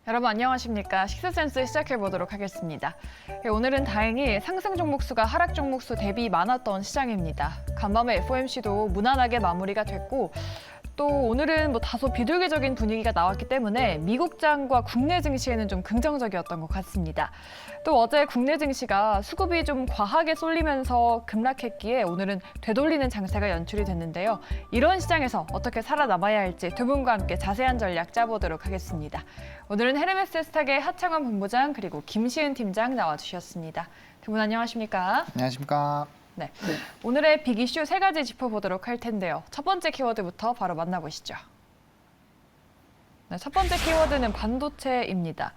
여러분 안녕하십니까? 식스센스 시작해 보도록 하겠습니다. 오늘은 다행히 상승 종목 수가 하락 종목 수 대비 많았던 시장입니다. 간밤에 FOMC도 무난하게 마무리가 됐고 또 오늘은 다소 비둘기적인 분위기가 나왔기 때문에 미국장과 국내 증시에는 좀 긍정적이었던 것 같습니다. 또 어제 국내 증시가 수급이 좀 과하게 쏠리면서 급락했기에 오늘은 되돌리는 장세가 연출이 됐는데요. 이런 시장에서 어떻게 살아남아야 할지 두 분과 함께 자세한 전략 짜보도록 하겠습니다. 오늘은 헤르메스 스탁의 하창원 본부장 그리고 김시은 팀장 나와주셨습니다. 두 분 안녕하십니까? 안녕하십니까? 네. 오늘의 빅 이슈 3가지 짚어보도록 할 텐데요. 첫 번째 키워드부터 바로 만나보시죠. 네, 첫 번째 키워드는 반도체입니다.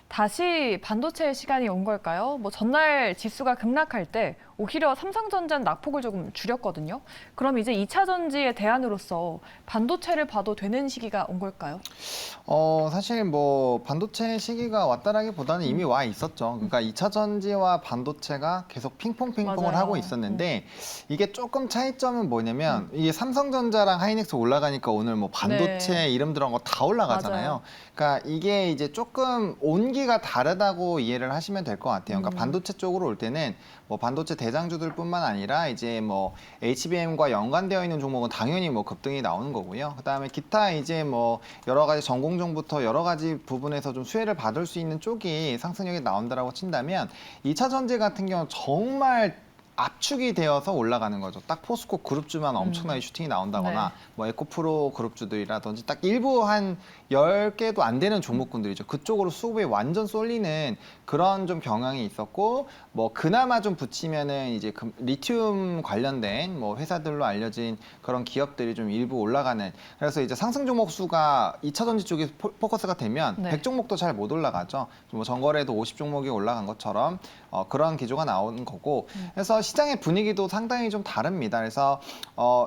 다시 반도체 시간이 온 걸까요? 전날 지수가 급락할 때 오히려 삼성전자는 낙폭을 조금 줄였거든요. 그럼 이제 2차 전지의 대안으로서 반도체를 봐도 되는 시기가 온 걸까요? 사실 반도체 시기가 왔다라기보다는 이미 와 있었죠. 그러니까 2차 전지와 반도체가 계속 핑퐁핑퐁을 맞아요. 하고 있었는데 이게 조금 차이점은 뭐냐면 이게 삼성전자랑 하이닉스 올라가니까 오늘 반도체 네. 이름 들어간 거 다 올라가잖아요. 맞아요. 그러니까 이게 이제 조금 온기가 다르다고 이해를 하시면 될 것 같아요. 그러니까 반도체 쪽으로 올 때는 반도체 대장주들뿐만 아니라 이제 HBM과 연관되어 있는 종목은 당연히 급등이 나오는 거고요. 그다음에 기타 이제 여러 가지 전공종부터 여러 가지 부분에서 좀 수혜를 받을 수 있는 쪽이 상승력이 나온다라고 친다면 2차 전지 같은 경우는 정말 압축이 되어서 올라가는 거죠. 딱 포스코 그룹주만 엄청나게 슈팅이 나온다거나 에코프로 그룹주들이라든지 딱 일부 한 10개도 안 되는 종목군들이죠. 그쪽으로 수급이 완전 쏠리는 그런 좀 경향이 있었고 그나마 좀 붙이면은 이제 리튬 관련된 회사들로 알려진 그런 기업들이 좀 일부 올라가는, 그래서 이제 상승 종목 수가 2차 전지 쪽에 포커스가 되면 100종목도 잘 못 올라가죠. 전거래도 50종목이 올라간 것처럼 그런 기조가 나오는 거고, 그래서 시장의 분위기도 상당히 좀 다릅니다. 그래서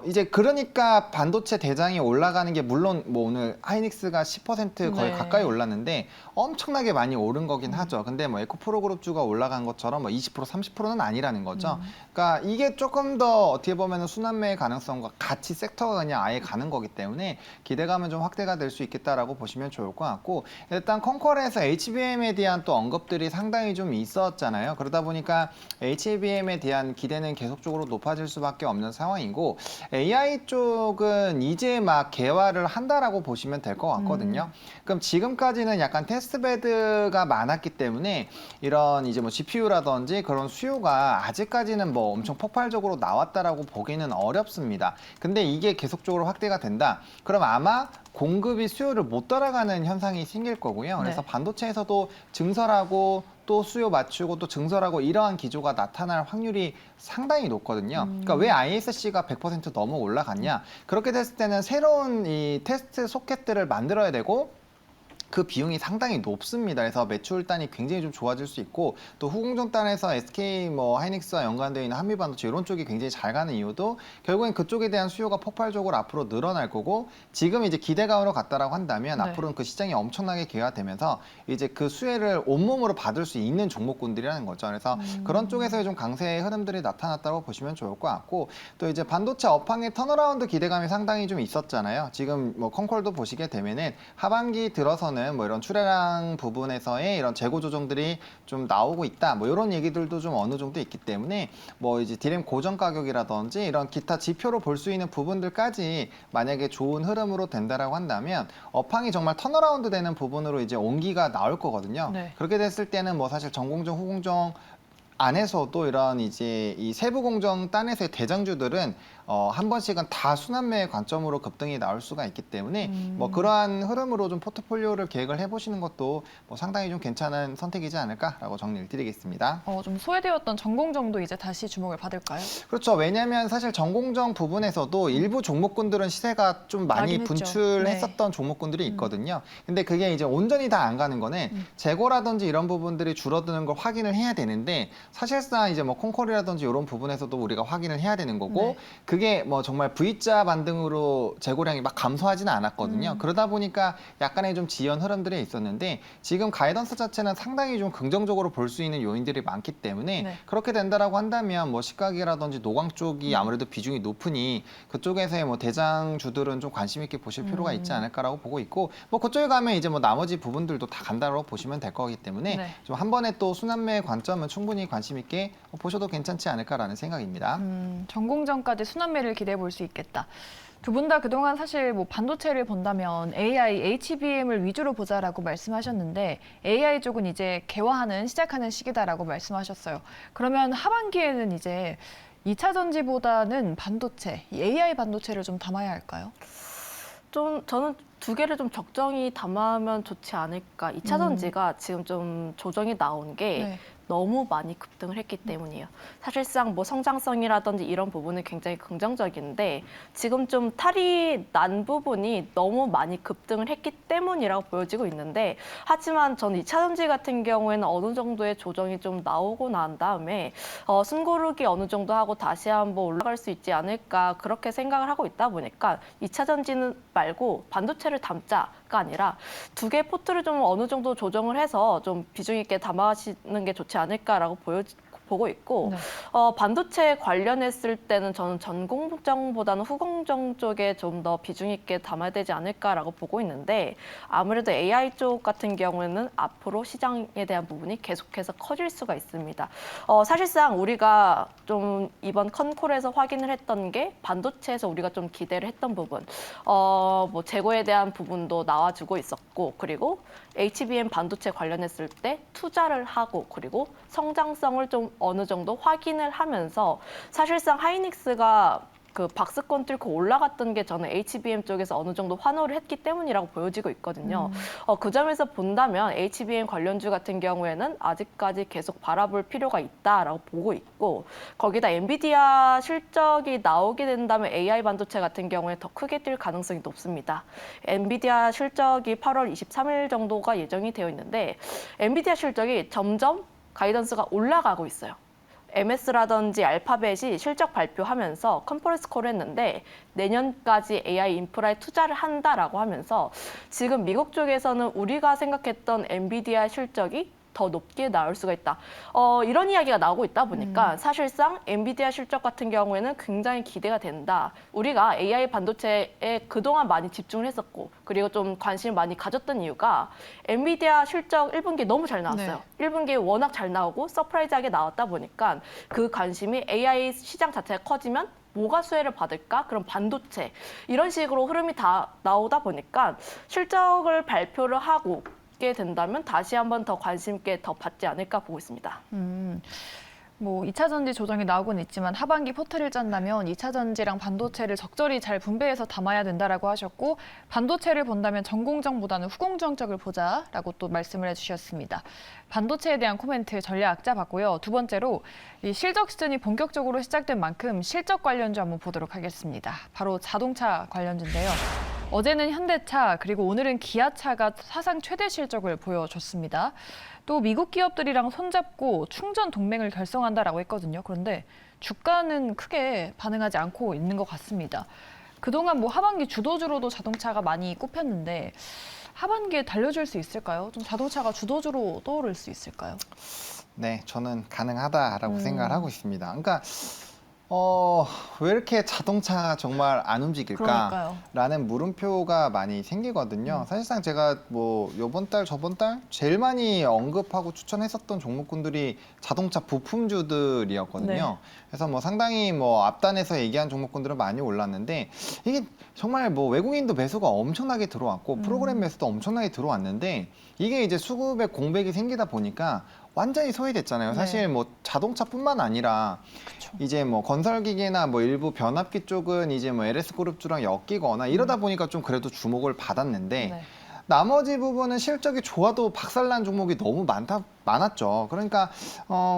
이제 그러니까 반도체 대장이 올라가는 게 물론 오늘 하이닉스가 10% 거의 가까이 올랐는데 엄청나게 많이 오른 거긴 하죠. 근데 에코프로 그룹주가 올라간 것처럼 20% 30%는 아니라는 거죠. 그러니까 이게 조금 더 어떻게 보면 순환매의 가능성과 같이 섹터가 그냥 아예 가는 거기 때문에 기대감은 좀 확대가 될 수 있겠다라고 보시면 좋을 것 같고, 일단 컨컬에서 HBM에 대한 또 언급들이 상당히 좀 있었잖아요. 그러다 보니까 HBM에 대한 기대는 계속적으로 높아질 수밖에 없는 상황이고, AI 쪽은 이제 막 개화를 한다라고 보시면 될 것 같거든요. 그럼 지금까지는 약간 테스트베드가 많았기 때문에 이런 이제 GPU라든지 그런 수요가 아직까지는 엄청 폭발적으로 나왔다라고 보기는 어렵습니다. 근데 이게 계속적으로 확대가 된다. 그럼 아마 공급이 수요를 못 따라가는 현상이 생길 거고요. 그래서 반도체에서도 증설하고 또 수요 맞추고 또 증설하고 이러한 기조가 나타날 확률이 상당히 높거든요. 그러니까 왜 ISC가 100% 넘어 올라갔냐? 그렇게 됐을 때는 새로운 이 테스트 소켓들을 만들어야 되고 그 비용이 상당히 높습니다. 그래서 매출단이 굉장히 좀 좋아질 수 있고, 또 후공정단에서 SK 하이닉스와 연관되어 있는 한미반도체 이런 쪽이 굉장히 잘 가는 이유도 결국엔 그쪽에 대한 수요가 폭발적으로 앞으로 늘어날 거고, 지금 이제 기대감으로 갔다라고 한다면 앞으로는 그 시장이 엄청나게 기회화되면서 이제 그 수혜를 온몸으로 받을 수 있는 종목군들이라는 거죠. 그래서 그런 쪽에서의 좀 강세의 흐름들이 나타났다고 보시면 좋을 것 같고, 또 이제 반도체 업황의 턴어라운드 기대감이 상당히 좀 있었잖아요. 지금 컨콜도 보시게 되면은 하반기 들어서는 이런 출하량 부분에서의 이런 재고 조정들이 좀 나오고 있다. 이런 얘기들도 좀 어느 정도 있기 때문에 이제 디램 고정 가격이라든지 이런 기타 지표로 볼 수 있는 부분들까지 만약에 좋은 흐름으로 된다라고 한다면 업황이 정말 턴어라운드 되는 부분으로 이제 온기가 나올 거거든요. 그렇게 됐을 때는 사실 전공정, 후공정 안에서도 이런 이제 이 세부 공정 단에서의 대장주들은 한 번씩은 다 순환매의 관점으로 급등이 나올 수가 있기 때문에 그러한 흐름으로 좀 포트폴리오를 계획을 해보시는 것도 상당히 좀 괜찮은 선택이지 않을까라고 정리를 드리겠습니다. 좀 소외되었던 전공정도 이제 다시 주목을 받을까요? 그렇죠. 왜냐하면 사실 전공정 부분에서도 일부 종목군들은 시세가 좀 많이 분출했었던 종목군들이 있거든요. 근데 그게 이제 온전히 다 안 가는 거는 재고라든지 이런 부분들이 줄어드는 걸 확인을 해야 되는데, 사실상 이제 뭐 콩콜이라든지 이런 부분에서도 우리가 확인을 해야 되는 거고 네. 그게 뭐 정말 V자 반등으로 재고량이 막 감소하지는 않았거든요. 그러다 보니까 약간의 좀 지연 흐름들이 있었는데 지금 가이던스 자체는 상당히 좀 긍정적으로 볼 수 있는 요인들이 많기 때문에 네. 그렇게 된다라고 한다면 뭐 식각이라든지 노광 쪽이 아무래도 비중이 높으니 그쪽에서의 뭐 대장주들은 좀 관심 있게 보실 필요가 있지 않을까라고 보고 있고 뭐 그쪽에 가면 이제 뭐 나머지 부분들도 다 간다라고 보시면 될 거기 때문에 네. 좀 한 번에 또 순환매의 관점은 충분히 관심 있게 보셔도 괜찮지 않을까라는 생각입니다. 전공정까지 순환매를 기대해 볼 수 있겠다. 두 분 다 그동안 사실 뭐 반도체를 본다면 AI, HBM을 위주로 보자라고 말씀하셨는데 AI 쪽은 이제 개화하는 시작하는 시기다라고 말씀하셨어요. 그러면 하반기에는 이제 2차 전지보다는 반도체, 이 AI 반도체를 좀 담아야 할까요? 좀 저는 두 개를 좀 적정히 담으면 좋지 않을까. 2차 전지가 지금 좀 조정이 나온 게 네. 너무 많이 급등을 했기 때문이에요. 사실상 뭐 성장성이라든지 이런 부분은 굉장히 긍정적인데 지금 좀 탈이 난 부분이 너무 많이 급등을 했기 때문이라고 보여지고 있는데 하지만 저는 2차 전지 같은 경우에는 어느 정도의 조정이 좀 나오고 난 다음에 숨고르기 어느 정도 하고 다시 한번 올라갈 수 있지 않을까 그렇게 생각을 하고 있다 보니까 2차 전지는 말고 반도체를 담자가 아니라 두 개 포트를 좀 어느 정도 조정을 해서 좀 비중 있게 담아시는 게 좋지 않을까라고 보고 있고 네. 반도체 관련했을 때는 저는 전공정보다는 후공정 쪽에 좀 더 비중 있게 담아야 되지 않을까라고 보고 있는데 아무래도 AI 쪽 같은 경우에는 앞으로 시장에 대한 부분이 계속해서 커질 수가 있습니다. 사실상 우리가 좀 이번 컨콜에서 확인을 했던 게 반도체에서 우리가 좀 기대를 했던 부분, 뭐 재고에 대한 부분도 나와주고 있었고 그리고 HBM 반도체 관련했을 때 투자를 하고 그리고 성장성을 좀 어느 정도 확인을 하면서 사실상 하이닉스가 그 박스권 뚫고 올라갔던 게 저는 HBM 쪽에서 어느 정도 환호를 했기 때문이라고 보여지고 있거든요. 그 점에서 본다면 HBM 관련주 같은 경우에는 아직까지 계속 바라볼 필요가 있다라고 보고 있고 거기다 엔비디아 실적이 나오게 된다면 AI 반도체 같은 경우에 더 크게 뛸 가능성이 높습니다. 엔비디아 실적이 8월 23일 정도가 예정이 되어 있는데 엔비디아 실적이 점점 가이던스가 올라가고 있어요. MS라든지 알파벳이 실적 발표하면서 컨퍼런스 콜을 했는데 내년까지 AI 인프라에 투자를 한다라고 하면서 지금 미국 쪽에서는 우리가 생각했던 엔비디아 실적이 더 높게 나올 수가 있다. 이런 이야기가 나오고 있다 보니까 사실상 엔비디아 실적 같은 경우에는 굉장히 기대가 된다. 우리가 AI 반도체에 그동안 많이 집중을 했었고 그리고 좀 관심을 많이 가졌던 이유가 엔비디아 실적 1분기 너무 잘 나왔어요. 1분기에 워낙 잘 나오고 서프라이즈하게 나왔다 보니까 그 관심이 AI 시장 자체가 커지면 뭐가 수혜를 받을까? 그럼 반도체 이런 식으로 흐름이 다 나오다 보니까 실적을 발표를 하고 게 된다면 다시 한번 더 관심 있게 더 받지 않을까 보고 있습니다. 뭐 2차 전지 조정이 나오곤 있지만 하반기 포트를 짠다면 2차 전지랑 반도체를 적절히 잘 분배해서 담아야 된다라고 하셨고 반도체를 본다면 전공정보다는 후공정 쪽을 보자라고 또 말씀을 해주셨습니다. 반도체에 대한 코멘트 전략자 봤고요. 두 번째로 이 실적 시즌이 본격적으로 시작된 만큼 실적 관련주 한번 보도록 하겠습니다. 바로 자동차 관련주인데요. 어제는 현대차 그리고 오늘은 기아차가 사상 최대 실적을 보여줬습니다. 또 미국 기업들이랑 손잡고 충전 동맹을 결성한다라고 했거든요. 그런데 주가는 크게 반응하지 않고 있는 것 같습니다. 그동안 뭐 하반기 주도주로도 자동차가 많이 꼽혔는데 하반기에 달려줄 수 있을까요? 좀 자동차가 주도주로 떠오를 수 있을까요? 네, 저는 가능하다라고 생각을 하고 있습니다. 그러니까 왜 이렇게 자동차가 정말 안 움직일까라는 그러니까요. 물음표가 많이 생기거든요. 사실상 제가 뭐 요번 달, 저번 달 제일 많이 언급하고 추천했었던 종목군들이 자동차 부품주들이었거든요. 네. 그래서 뭐 상당히 뭐 앞단에서 얘기한 종목군들은 많이 올랐는데 이게 정말 뭐 외국인도 매수가 엄청나게 들어왔고 프로그램 매수도 엄청나게 들어왔는데 이게 이제 수급에 공백이 생기다 보니까 완전히 소외됐잖아요. 네. 사실 뭐 자동차뿐만 아니라 그쵸. 이제 뭐 건설기계나 뭐 일부 변압기 쪽은 이제 뭐 LS그룹주랑 엮이거나 이러다 보니까 좀 그래도 주목을 받았는데 네. 나머지 부분은 실적이 좋아도 박살난 종목이 너무 많았죠. 그러니까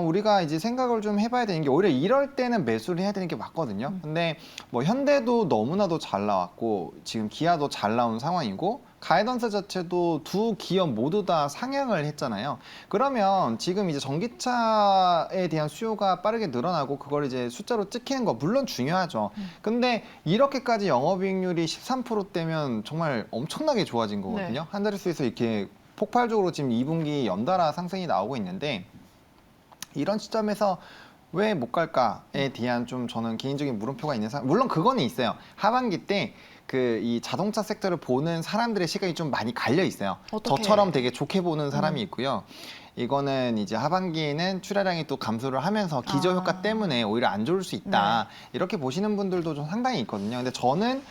우리가 이제 생각을 좀 해봐야 되는 게 오히려 이럴 때는 매수를 해야 되는 게 맞거든요. 근데 뭐 현대도 너무나도 잘 나왔고 지금 기아도 잘 나온 상황이고 가이던스 자체도 두 기업 모두 다 상향을 했잖아요. 그러면 지금 이제 전기차에 대한 수요가 빠르게 늘어나고 그걸 이제 숫자로 찍히는 거 물론 중요하죠. 근데 이렇게까지 영업이익률이 13%대면 정말 엄청나게 좋아진 거거든요. 네. 한 자릿수에서 이렇게 폭발적으로 지금 2분기 연달아 상승이 나오고 있는데 이런 시점에서 왜 못 갈까에 대한 좀 저는 개인적인 물음표가 있는 상황. 물론 그거는 있어요. 하반기 때 그 이 자동차 섹터를 보는 사람들의 시각이 좀 많이 갈려 있어요. 어떻게? 저처럼 되게 좋게 보는 사람이 있고요. 이거는 이제 하반기에는 출하량이 또 감소를 하면서 기저 효과 때문에 오히려 안 좋을 수 있다. 이렇게 보시는 분들도 좀 상당히 있거든요. 근데 저는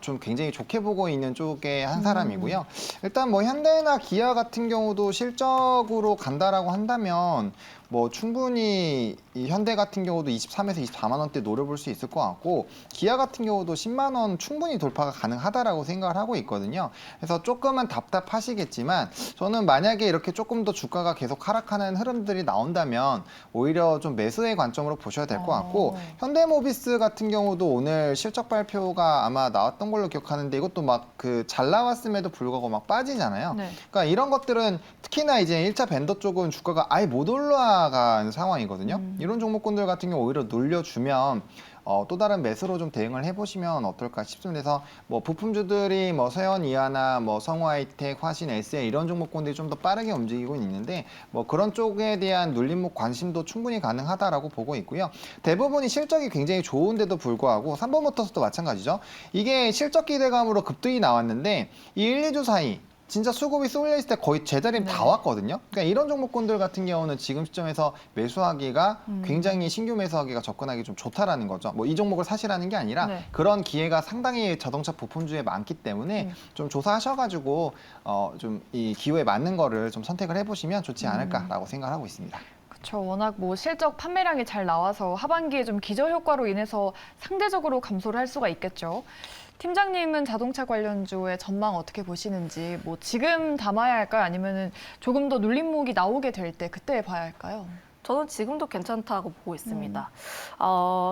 좀 굉장히 좋게 보고 있는 쪽의 한 사람이고요. 일단 뭐 현대나 기아 같은 경우도 실적으로 간다라고 한다면 뭐 충분히 이 현대 같은 경우도 23에서 24만 원대 노려볼 수 있을 것 같고 기아 같은 경우도 10만 원 충분히 돌파가 가능하다라고 생각을 하고 있거든요. 그래서 조금은 답답하시겠지만 저는 만약에 이렇게 조금 더 주가가 계속 하락하는 흐름들이 나온다면 오히려 좀 매수의 관점으로 보셔야 될 것 같고 현대모비스 같은 경우도 오늘 실적 발표가 아마 나왔던 걸로 기억하는데 이것도 막 그 잘 나왔음에도 불구하고 막 빠지잖아요. 네. 그러니까 이런 것들은 특히나 이제 1차 벤더 쪽은 주가가 아예 못 올라간 상황이거든요. 이런 종목군들 같은 경우 오히려 눌려주면 또 다른 매수로 좀 대응을 해보시면 어떨까 싶습니다. 그래서 뭐 부품주들이 뭐 서현이하나 뭐 성우하이텍, 화신, SL 이런 종목군들이 좀 더 빠르게 움직이고 있는데 뭐 그런 쪽에 대한 눌림목 관심도 충분히 가능하다라고 보고 있고요. 대부분이 실적이 굉장히 좋은데도 불구하고 삼성모터스도 마찬가지죠. 이게 실적 기대감으로 급등이 나왔는데 이 1, 2주 사이 진짜 수급이 쏠려 있을 때 거의 제자리에 다 왔거든요. 그러니까 이런 종목군들 같은 경우는 지금 시점에서 매수하기가 굉장히 신규 매수하기가 접근하기 좀 좋다라는 거죠. 뭐 이 종목을 사시라는 게 아니라 네. 그런 기회가 상당히 자동차 부품주에 많기 때문에 좀 조사하셔가지고 좀 이 기호에 맞는 거를 좀 선택을 해보시면 좋지 않을까라고 생각하고 있습니다. 그렇죠. 워낙 뭐 실적 판매량이 잘 나와서 하반기에 좀 기저 효과로 인해서 상대적으로 감소를 할 수가 있겠죠. 팀장님은 자동차 관련주의 전망 어떻게 보시는지 뭐 지금 담아야 할까요? 아니면은 조금 더 눌림목이 나오게 될 때 그때 봐야 할까요? 저는 지금도 괜찮다고 보고 있습니다.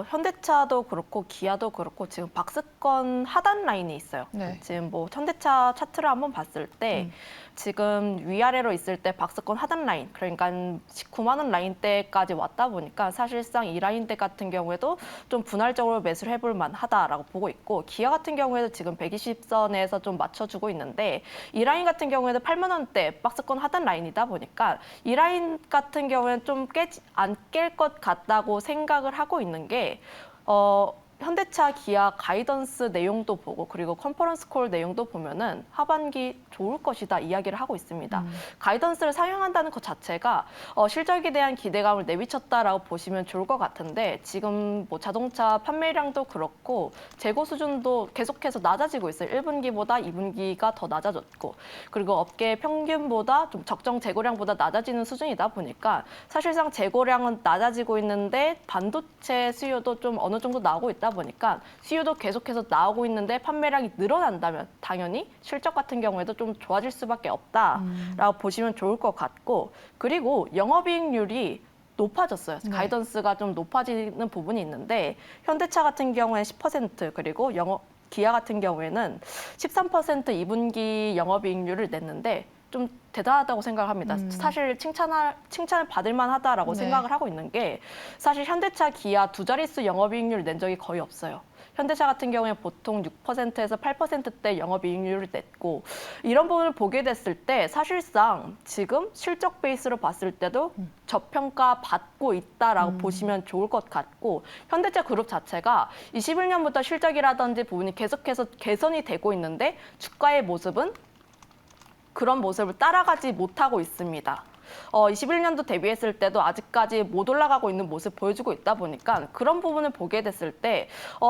현대차도 그렇고 기아도 그렇고 지금 박스권 하단 라인이 있어요. 네. 지금 뭐 현대차 차트를 한번 봤을 때 지금 위아래로 있을 때 박스권 하단 라인, 그러니까 19만 원 라인대까지 왔다 보니까 사실상 이 라인대 같은 경우에도 좀 분할적으로 매수를 해볼 만하다라고 보고 있고 기아 같은 경우에도 지금 120선에서 좀 맞춰주고 있는데 이 라인 같은 경우에도 8만 원대 박스권 하단 라인이다 보니까 이 라인 같은 경우에는 좀 안 깰 것 같다고 생각을 하고 있는 게 현대차, 기아 가이던스 내용도 보고 그리고 컨퍼런스 콜 내용도 보면은 하반기 좋을 것이다 이야기를 하고 있습니다. 가이던스를 상향한다는 것 자체가 실적에 대한 기대감을 내비쳤다라고 보시면 좋을 것 같은데 지금 뭐 자동차 판매량도 그렇고 재고 수준도 계속해서 낮아지고 있어요. 1분기보다 2분기가 더 낮아졌고 그리고 업계 평균보다 좀 적정 재고량보다 낮아지는 수준이다 보니까 사실상 재고량은 낮아지고 있는데 반도체 수요도 좀 어느 정도 나오고 있다 보니까 수요도 계속해서 나오고 있는데 판매량이 늘어난다면 당연히 실적 같은 경우에도 좀 좋아질 수밖에 없다라고 보시면 좋을 것 같고 그리고 영업이익률이 높아졌어요. 네. 가이던스가 좀 높아지는 부분이 있는데 현대차 같은 경우에는 10% 그리고 기아 같은 경우에는 13% 2분기 영업이익률을 냈는데 좀 대단하다고 생각합니다. 사실 칭찬을 받을 만하다라고 네. 생각을 하고 있는 게 사실 현대차, 기아 두 자릿수 영업이익률을 낸 적이 거의 없어요. 현대차 같은 경우에 보통 6%에서 8%대 영업이익률을 냈고 이런 부분을 보게 됐을 때 사실상 지금 실적 베이스로 봤을 때도 저평가 받고 있다라고 보시면 좋을 것 같고 현대차 그룹 자체가 21년부터 실적이라든지 부분이 계속해서 개선이 되고 있는데 주가의 모습은 그런 모습을 따라가지 못하고 있습니다. 21년도 대비했을 때도 아직까지 못 올라가고 있는 모습 보여주고 있다 보니까 그런 부분을 보게 됐을 때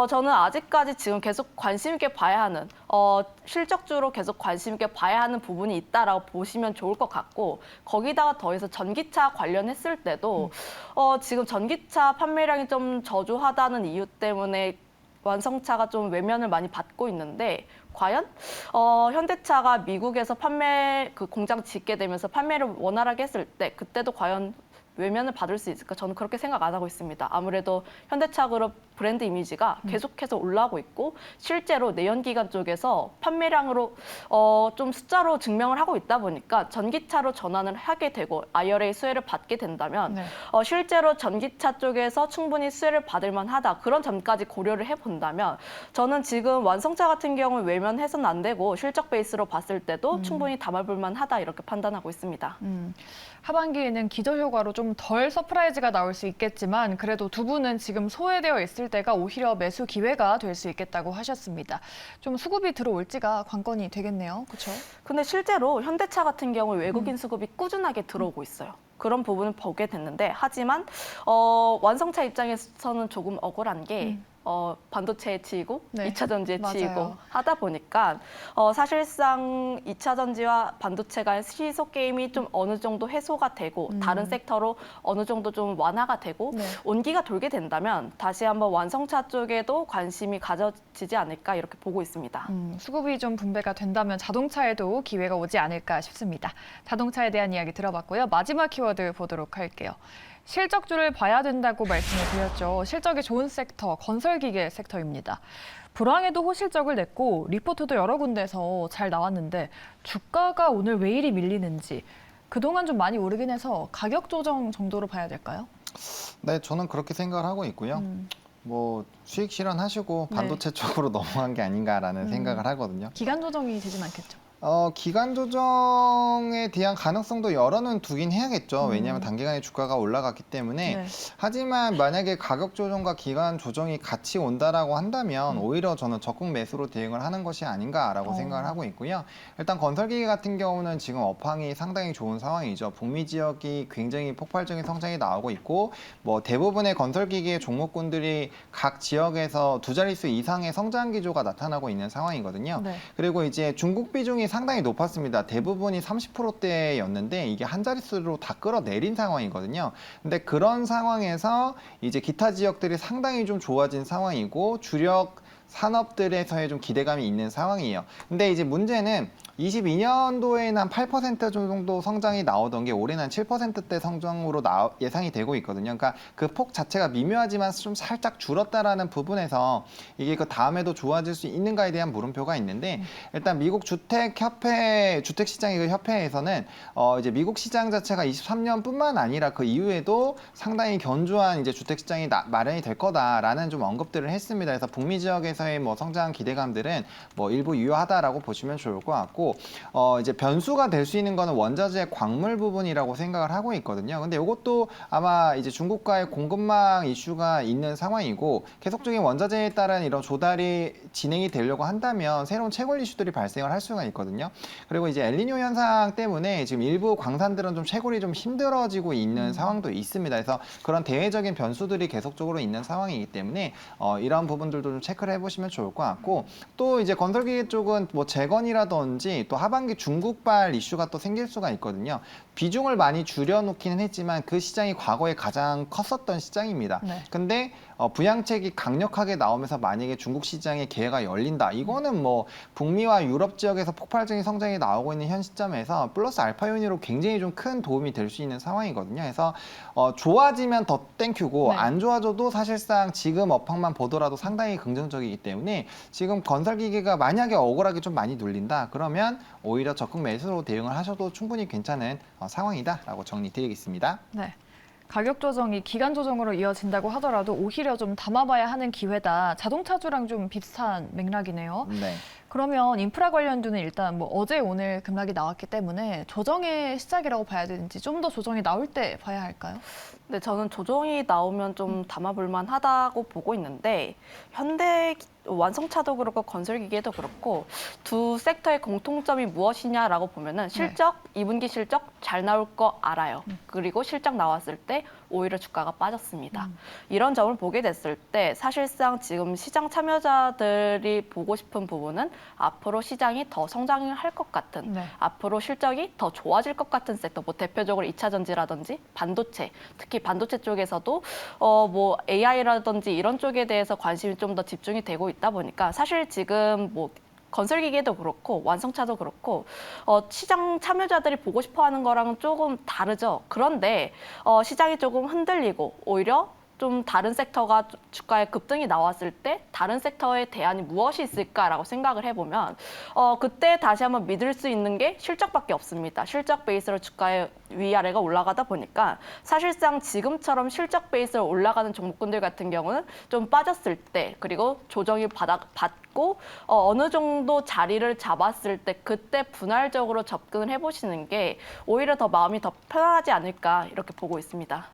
저는 아직까지 지금 계속 관심 있게 봐야 하는 실적주로 계속 관심 있게 봐야 하는 부분이 있다라고 보시면 좋을 것 같고 거기다가 더해서 전기차 관련했을 때도 지금 전기차 판매량이 좀 저조하다는 이유 때문에 완성차가 좀 외면을 많이 받고 있는데 과연 현대차가 미국에서 그 공장 짓게 되면서 판매를 원활하게 했을 때 그때도 과연 외면을 받을 수 있을까? 저는 그렇게 생각 안 하고 있습니다. 아무래도 현대차 그룹 브랜드 이미지가 계속해서 올라오고 있고 실제로 내연기관 쪽에서 판매량으로 좀 숫자로 증명을 하고 있다 보니까 전기차로 전환을 하게 되고 IRA 수혜를 받게 된다면 네. 실제로 전기차 쪽에서 충분히 수혜를 받을 만하다. 그런 점까지 고려를 해본다면 저는 지금 완성차 같은 경우는 외면해서는 안 되고 실적 베이스로 봤을 때도 충분히 담아볼 만하다 이렇게 판단하고 있습니다. 하반기에는 기저효과로 좀 덜 서프라이즈가 나올 수 있겠지만 그래도 두 분은 지금 소외되어 있을 때가 오히려 매수 기회가 될 수 있겠다고 하셨습니다. 좀 수급이 들어올지가 관건이 되겠네요. 그렇죠? 근데 실제로 현대차 같은 경우 외국인 수급이 꾸준하게 들어오고 있어요. 그런 부분을 보게 됐는데 하지만 완성차 입장에서는 조금 억울한 게 반도체에 치이고 네. 2차 전지에 맞아요. 치이고 하다 보니까 사실상 2차 전지와 반도체가 시소 게임이 좀 어느 정도 해소가 되고 다른 섹터로 어느 정도 좀 완화가 되고 네. 온기가 돌게 된다면 다시 한번 완성차 쪽에도 관심이 가져지지 않을까 이렇게 보고 있습니다. 수급이 좀 분배가 된다면 자동차에도 기회가 오지 않을까 싶습니다. 자동차에 대한 이야기 들어봤고요. 마지막 키워드 보도록 할게요. 실적주를 봐야 된다고 말씀을 드렸죠. 실적이 좋은 섹터, 건설기계 섹터입니다. 불황에도 호실적을 냈고 리포트도 여러 군데서 잘 나왔는데 주가가 오늘 왜 이리 밀리는지 그동안 좀 많이 오르긴 해서 가격 조정 정도로 봐야 될까요? 네, 저는 그렇게 생각을 하고 있고요. 뭐 수익 실현하시고 네. 반도체 쪽으로 넘어간 게 아닌가라는 생각을 하거든요. 기간 조정이 되진 않겠죠? 기간 조정에 대한 가능성도 열어는 두긴 해야겠죠. 왜냐하면 단기간에 주가가 올라갔기 때문에. 네. 하지만 만약에 가격 조정과 기간 조정이 같이 온다라고 한다면 오히려 저는 적극 매수로 대응을 하는 것이 아닌가라고 생각을 하고 있고요. 일단 건설기계 같은 경우는 지금 업황이 상당히 좋은 상황이죠. 북미 지역이 굉장히 폭발적인 성장이 나오고 있고 뭐 대부분의 건설기계 종목군들이 각 지역에서 두 자릿수 이상의 성장 기조가 나타나고 있는 상황이거든요. 네. 그리고 이제 중국 비중이 상당히 높았습니다. 대부분이 30%대였는데 이게 한 자릿수로 다 끌어내린 상황이거든요. 근데 그런 상황에서 이제 기타 지역들이 상당히 좀 좋아진 상황이고 주력 산업들에서의 좀 기대감이 있는 상황이에요. 근데 이제 문제는 22년도에는 한 8% 정도 성장이 나오던 게 올해는 한 7%대 성장으로 예상이 되고 있거든요. 그러니까 그 폭 자체가 미묘하지만 좀 살짝 줄었다라는 부분에서 이게 그 다음에도 좋아질 수 있는가에 대한 물음표가 있는데 일단 미국 주택시장의 그 협회에서는 이제 미국 시장 자체가 23년뿐만 아니라 그 이후에도 상당히 견조한 이제 주택시장이 마련이 될 거다라는 좀 언급들을 했습니다. 그래서 북미 지역에서의 뭐 성장 기대감들은 뭐 일부 유효하다라고 보시면 좋을 것 같고 이제 변수가 될 수 있는 거는 원자재 광물 부분이라고 생각을 하고 있거든요. 근데 이것도 아마 이제 중국과의 공급망 이슈가 있는 상황이고 계속적인 원자재에 따른 이런 조달이 진행이 되려고 한다면 새로운 채굴 이슈들이 발생을 할 수가 있거든요. 그리고 이제 엘니뇨 현상 때문에 지금 일부 광산들은 좀 채굴이 좀 힘들어지고 있는 상황도 있습니다. 그래서 그런 대외적인 변수들이 계속적으로 있는 상황이기 때문에 이런 부분들도 좀 체크를 해보시면 좋을 것 같고 또 이제 건설기계 쪽은 뭐 재건이라든지 또 하반기 중국발 이슈가 또 생길 수가 있거든요. 비중을 많이 줄여놓기는 했지만 그 시장이 과거에 가장 컸었던 시장입니다. 네. 근데 부양책이 강력하게 나오면서 만약에 중국 시장의 기회가 열린다. 이거는 뭐 북미와 유럽 지역에서 폭발적인 성장이 나오고 있는 현 시점에서 플러스 알파 요인으로 굉장히 좀 큰 도움이 될 수 있는 상황이거든요. 그래서 좋아지면 더 땡큐고 네. 안 좋아져도 사실상 지금 업황만 보더라도 상당히 긍정적이기 때문에 지금 건설기계가 만약에 억울하게 좀 많이 눌린다. 그러면 오히려 적극 매수로 대응을 하셔도 충분히 괜찮은 상황이다라고 정리드리겠습니다. 네. 가격 조정이 기간 조정으로 이어진다고 하더라도 오히려 좀 담아봐야 하는 기회다. 자동차주랑 좀 비슷한 맥락이네요. 네. 그러면 인프라 관련주는 일단 뭐 어제 오늘 급락이 나왔기 때문에 조정의 시작이라고 봐야 되는지 좀 더 조정이 나올 때 봐야 할까요? 네, 저는 조정이 나오면 좀 담아볼 만하다고 보고 있는데 현대 완성차도 그렇고 건설기계도 그렇고 두 섹터의 공통점이 무엇이냐라고 보면은 실적, 2분기 실적 잘 나올 거 알아요. 그리고 실적 나왔을 때 오히려 주가가 빠졌습니다. 이런 점을 보게 됐을 때 사실상 지금 시장 참여자들이 보고 싶은 부분은 앞으로 시장이 더 성장을 할 것 같은 네. 앞으로 실적이 더 좋아질 것 같은 섹터, 뭐 대표적으로 2차 전지라든지 반도체, 특히 반도체 쪽에서도 뭐 AI라든지 이런 쪽에 대해서 관심이 좀 더 집중이 되고 있다 보니까 사실 지금 뭐 건설기계도 그렇고 완성차도 그렇고 시장 참여자들이 보고 싶어하는 거랑은 조금 다르죠. 그런데 시장이 조금 흔들리고 오히려 좀 다른 섹터가 주가의 급등이 나왔을 때 다른 섹터의 대안이 무엇이 있을까라고 생각을 해보면 그때 다시 한번 믿을 수 있는 게 실적밖에 없습니다. 실적 베이스로 주가의 위아래가 올라가다 보니까 사실상 지금처럼 실적 베이스로 올라가는 종목군들 같은 경우는 좀 빠졌을 때 그리고 조정이 받고 어느 정도 자리를 잡았을 때 그때 분할적으로 접근을 해보시는 게 오히려 더 마음이 더 편하지 않을까 이렇게 보고 있습니다.